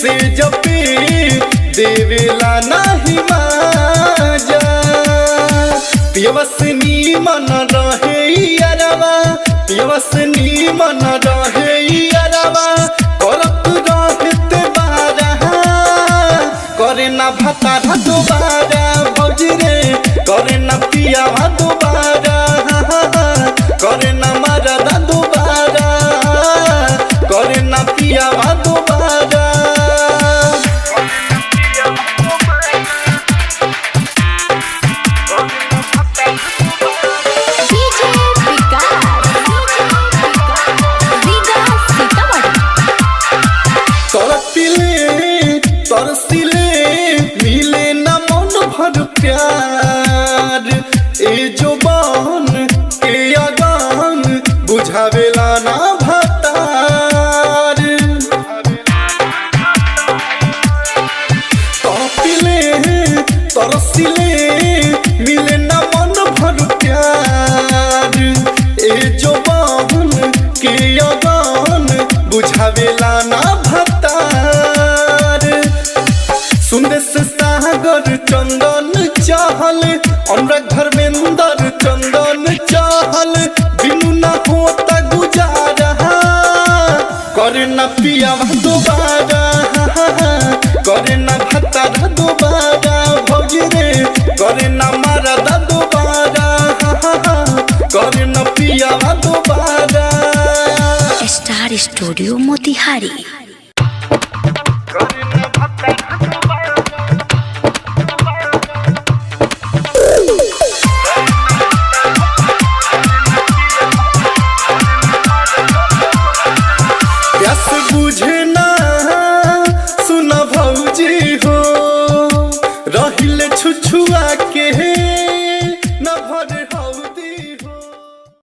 से जपे देवेला नाही माजा पियवसनी मन रहे यारवा पियवसनी मन रहे यारवा करत रहते बारा करे ना भतारा दोबारा भौजी रे करे ना पिया दोबारा करे ना मरदा दोबारा करे ना पिया दोबारा तरसिले मिले ना मन भर प्यार ए जो बहन के अगान बुझावेला ना भतार तरसिले मिले ना मन भर प्यार ए जो बहन के अगान बुझावेला ना भतार सुंदेश सागर चंदन चाहल अनुराग धर्मेंद्र चंदन चाहल बिनु ना होता गुजारा करे ना पिया दोबारा करे ना भतारा दोबारा भौजी रे करे ना मरदा दोबारा करे ना पिया दोबारा। Star studio Motihari. बुझे ना सुना भौजी हो रहिले छुछु